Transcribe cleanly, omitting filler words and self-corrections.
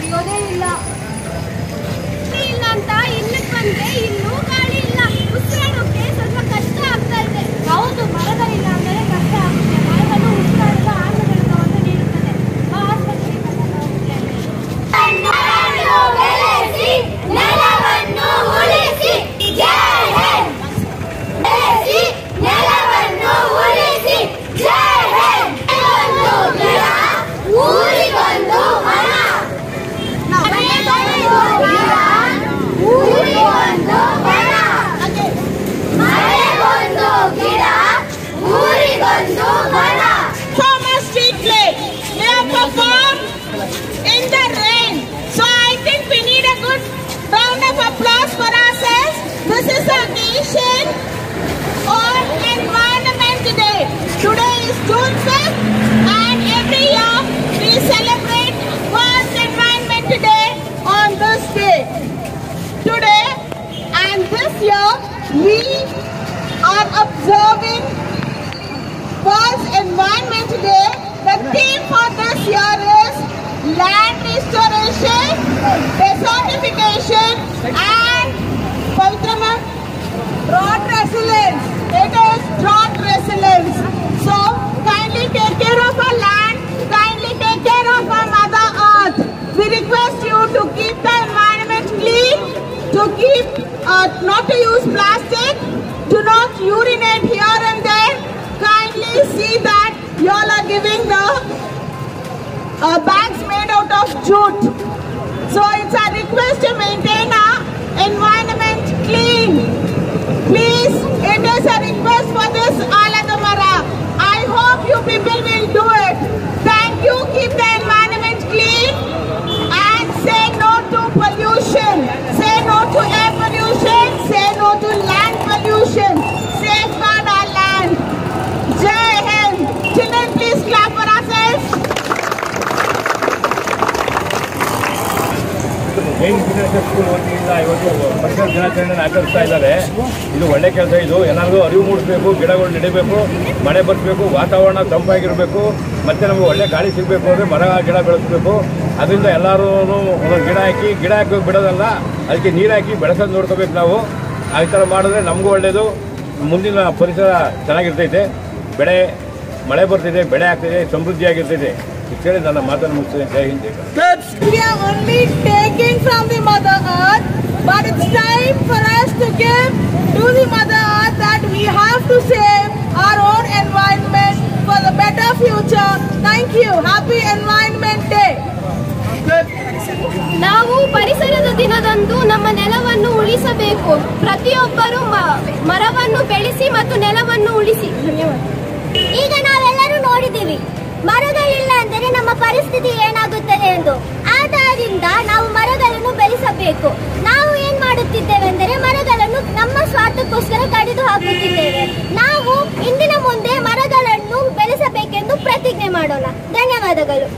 ಸಿಗೋದೇ ಇಲ್ಲ ಅಂತ ಇಲ್ಲಕ್ಕೆ ಬಂದ್ರೆ ಇಲ್ಲೂ ಗಾಳಿ ಇಲ್ಲ, ಉಸಿರಾಡೋಕೆ ಸ್ವಲ್ಪ ಕಷ್ಟ ಆಗ್ತಾ ಇದೆ. ಹೌದು, ಮರಗಳಿಲ್ಲ ಅಂದರೆ ಕಷ್ಟ ಆಗುತ್ತೆ. ಮರಗಳು ಉಸಿರಾಡುವ ಆಮ್ಲಜನಕವನ್ನು ನೀಡುತ್ತದೆ. This is a nation on Environment Day. Today is June 5th and every year we celebrate World Environment Day on this day. Today and this year we are observing World Environment Day. The theme for this year is land restoration, desertification and drought resilience. It is drought resilience. So kindly take care of our land, kindly take care of our Mother Earth. We request you to keep the environment clean, to keep not to use plastic, do not urinate here and there. Kindly see that you all are giving the bags made out of jute. So it's a request to maintain our environment clean. Please, it is a request for this Aladamara. I hope you people will do it. Thank you. Keep the environment clean and say no to pollution. Say no to air pollution. Say no to land pollution. Safeguard our land. Jai Hind. Children, please clap for ourselves. School ವತಿಯಿಂದ ಇವತ್ತು ಪರಿಸರ ದಿನಾಚರಣೆಯನ್ನು ಆಚರಿಸ್ತಾ ಇದ್ದಾರೆ. ಇದು ಒಳ್ಳೆ ಕೆಲಸ. ಇದು ಎಲ್ಲರಿಗೂ ಅರಿವು ಮೂಡಿಸಬೇಕು, ಗಿಡಗಳು ನೆಡಬೇಕು, ಮಳೆ ಬರಬೇಕು, ವಾತಾವರಣ ತಂಪಾಗಿರಬೇಕು, ಮತ್ತು ನಮಗೆ ಒಳ್ಳೆ ಗಾಳಿ ಸಿಗಬೇಕು ಅಂದರೆ ಮರ ಗಿಡ ಬೆಳೆಸಬೇಕು. ಅದರಿಂದ ಎಲ್ಲರೂ ಒಂದೊಂದು ಗಿಡ ಹಾಕಿ ಬಿಡೋದಲ್ಲ, ಅದಕ್ಕೆ ನೀರು ಹಾಕಿ ಬೆಳೆಸೋದು ನೋಡ್ಕೋಬೇಕು ನಾವು. ಆ ಥರ ಮಾಡಿದ್ರೆ ನಮಗೂ ಒಳ್ಳೆಯದು. ಮುಂದಿನ ಪರಿಸರ ಚೆನ್ನಾಗಿರ್ತೈತೆ, ಮಳೆ ಬರ್ತಿದೆ, ಬೆಳೆ ಆಗ್ತಿದೆ, ಸಮೃದ್ಧಿಯಾಗಿರ್ತೈತೆ. ಇಷ್ಟೇ ನನ್ನ ಮಾತನ್ನು ಮುಗಿಸ್ತೇನೆ. ಜೈ Hind. We are only taking from the Mother Earth, but it's time for us to give to the Mother Earth that we have to save our own environment for the better future. Thank you. Happy Environment Day. ನಾವು ಪರಿಸರದ ದಿನದಂದು ನಮ್ಮ ನೆಲವನ್ನು ಉಳಿಸಬೇಕು. ಪ್ರತಿಯೊಬ್ಬರು ಮರವನ್ನು ಬೆಳೆಸಿ ಮತ್ತು ನೆಲವನ್ನು ಉಳಿಸಿ. ಧನ್ಯವಾದ. ಈಗ ನಾವೆಲ್ಲರೂ ನೋಡಿದ್ದೀವಿ ಮರಗಳಿಲ್ಲ ಅಂದರೆ ನಮ್ಮ ಪರಿಸ್ಥಿತಿ ಏನಾಗುತ್ತದೆ ಎಂದು. ಆದ್ದರಿಂದ ನಾವು ಮರಗಳನ್ನು ಬೆಳೆಸಬೇಕು. ನಾವು ಏನ್ ಮಾಡುತ್ತಿದ್ದೇವೆ ಅಂದರೆ ಮರಗಳನ್ನು ನಮ್ಮ ಸ್ವಾರ್ಥಕ್ಕೋಸ್ಕರ ಕಡಿದು ಹಾಕುತ್ತಿದ್ದೇವೆ. ನಾವು ಇಂದಿನ ಮುಂದೆ ಮರಗಳನ್ನು ಬೆಳೆಸಬೇಕೆಂದು ಪ್ರತಿಜ್ಞೆ ಮಾಡೋಣ. ಧನ್ಯವಾದಗಳು.